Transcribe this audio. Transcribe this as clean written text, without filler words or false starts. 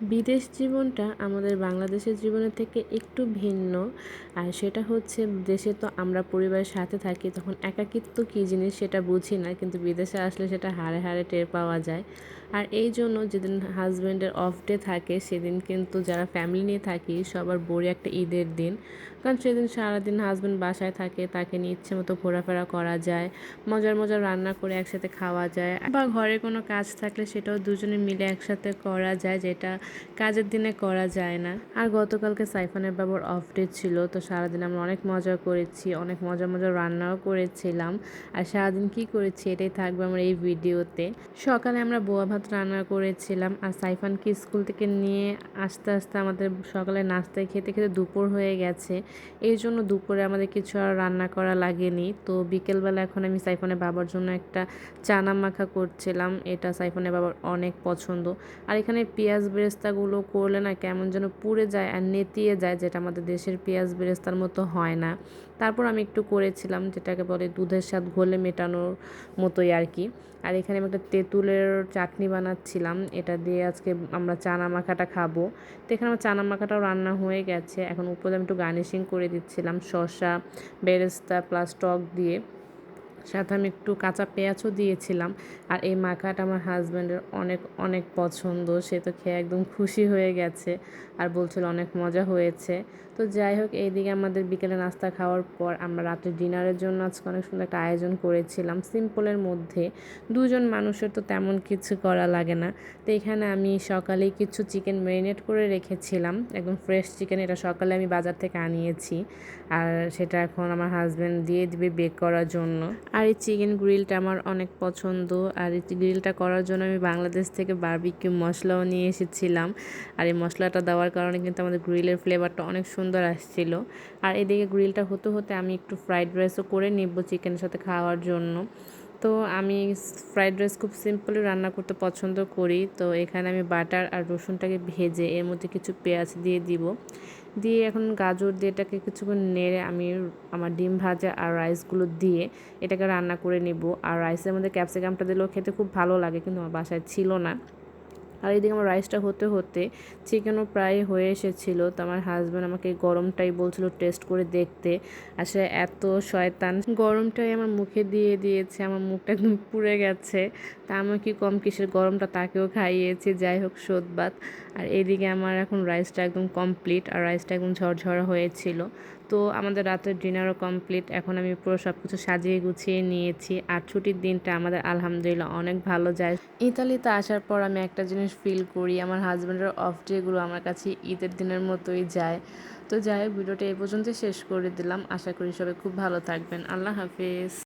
বিদেশ জীবনটা আমাদের বাংলাদেশের জীবনের থেকে একটু ভিন্ন। আর সেটা হচ্ছে, দেশে তো আমরা পরিবারের সাথে থাকি, তখন একাকিত্ব কী জিনিস সেটা বুঝি না, কিন্তু বিদেশে আসলে সেটা হাড়ে হাড়ে টের পাওয়া যায়। আর এই জন্য যেদিন হাজব্যান্ডের অফ ডে থাকে সেদিন কিন্তু যারা ফ্যামিলি নিয়ে থাকি সবার বড় একটা ঈদের দিন। কারণ সেদিন সারাদিন হাজব্যান্ড বাসায় থাকে, তাকে নিয়ে ইচ্ছে মতো ঘোরাফেরা করা যায়, মজার মজার রান্না করে একসাথে খাওয়া যায়, বা ঘরে কোনো কাজ থাকলে সেটাও দুজনে মিলে একসাথে করা যায়, যেটা কাজের দিনে করা যায় না। আর গতকালকে সাইফানের বাবার অফ ডে ছিল, তো সারাদিন আমরা অনেক মজা করেছি, অনেক মজার মজার রান্নাও করেছিলাম। আর সারাদিন কি করেছি এটাই থাকবে আমার এই ভিডিওতে। সকালে আমরা বোয়া ভাত রান্না করেছিলাম, আর সাইফানকে স্কুল থেকে নিয়ে আস্তে আস্তে আমাদের সকালে নাস্তায় খেতে খেতে দুপুর হয়ে গেছে। এই জন্য দুপুরে আমাদের কিছু আর রান্না করা লাগেনি। তো বিকেলবেলা এখন আমি সাইফানের বাবার জন্য একটা চানা মাখা করছিলাম, এটা সাইফানের বাবার অনেক পছন্দ। আর এখানে পেঁয়াজ বেরেস্তাগুলো করলে না কেমন যেন পুড়ে যায় আর নেতিয়ে যায়, যেটা আমাদের দেশের পেঁয়াজ বেরেস্তার মতো হয় না। তারপর আমি একটু করেছিলাম, যেটাকে বলে দুধের স্বাদ ঘোলে মেটানোর মতোই আর কি। আর এখানে আমি একটা তেঁতুলের চাটনি বানাচ্ছিলাম, এটা দিয়ে আজকে আমরা চানা মাখাটা খাবো। তো এখানে আমার চানা মাখাটাও রান্না হয়ে গেছে, এখন উপরে আমি একটু গার্নিশিং করে দিচ্ছিলাম শসা, বেরেস্তা প্লাস টক দিয়ে, সাথে আমি একটু কাঁচা পেঁয়াজও দিয়েছিলাম। আর এই মাখাটা আমার হাজব্যান্ডের অনেক অনেক পছন্দ, সে তো খেয়ে একদম খুশি হয়ে গেছে আর বলছিল অনেক মজা হয়েছে। তো যাই হোক, এইদিকে আমাদের বিকেলে নাস্তা খাওয়ার পর আমরা রাতের ডিনারের জন্য আজকে অনেক সুন্দর একটা আয়োজন করেছিলাম সিম্পলের মধ্যে। দুজন মানুষের তো তেমন কিছু করা লাগে না। তো এখানে আমি সকালেই কিছু চিকেন ম্যারিনেট করে রেখেছিলাম, একদম ফ্রেশ চিকেন, এটা সকালে আমি বাজার থেকে আনিয়েছি। আর সেটা এখন আমার হাজব্যান্ড দিয়ে দিবে বেক করার জন্য। আর এই চিকেন গ্রিলটা আমার অনেক পছন্দ, আর এই গ্রিলটা করার জন্য আমি বাংলাদেশ থেকে বারবিকিউ মশলাও নিয়ে এসেছিলাম। আর এই মশলাটা দেওয়ার কারণে কিন্তু আমাদের গ্রিলের ফ্লেভারটা অনেক সুন্দর আসছিল। আর এদিকে গ্রিলটা হতে হতে আমি একটু ফ্রাইড রাইসও করে নেব চিকেনের সাথে খাওয়ার জন্য। তো আমি ফ্রাইড রাইস খুব সিম্পলি রান্না করতে পছন্দ করি। তো এখানে আমি বাটার আর রসুনটাকে ভেজে এর মধ্যে কিছু পেঁয়াজ দিয়ে দিব, দিয়ে এখন গাজর দিয়ে এটাকে কিছুক্ষণ নেড়ে আমি আমার ডিম ভাজা আর রাইসগুলো দিয়ে এটাকে রান্না করে নিব। আর রাইসের মধ্যে ক্যাপসিকামটা দিলেও খেতে খুব ভালো লাগে, কিন্তু আমার বাসায় ছিল না। আর এইদিকে আমার রাইসটা হতে হতে চিকেনও প্রায় হয়ে এসেছিলো। তো আমার হাজব্যান্ড আমাকে গরমটাই বলছিল টেস্ট করে দেখতে। আসলে এত শয়তান, গরমটাই আমার মুখে দিয়ে দিয়েছে, আমার মুখটা একদম পুড়ে গেছে। তা আমার কি কম কিসের, গরমটা তাকেও খাইয়েছি। যাই হোক, শোধবাদ। আর এইদিকে আমার এখন রাইসটা একদম কমপ্লিট, আর রাইসটা একদম ঝরঝরা হয়েছিল। তো আমাদের রাতের ডিনারও কমপ্লিট, এখন আমি পুরো সব কিছু সাজিয়ে গুছিয়ে নিয়েছি। আর ছুটির দিনটা আমাদের আলহামদুলিল্লাহ অনেক ভালো যায়। ইতালিতে আসার পর আমি একটা জিনিস ফিল করি, আমার হাজব্যান্ডের অফ ডেগুলো আমার কাছে ঈদের দিনের মতোই যায়। তো যাই হোক, ভিডিওটা এই পর্যন্ত শেষ করে দিলাম। আশা করি সবাই খুব ভালো থাকবেন। আল্লাহ হাফিজ।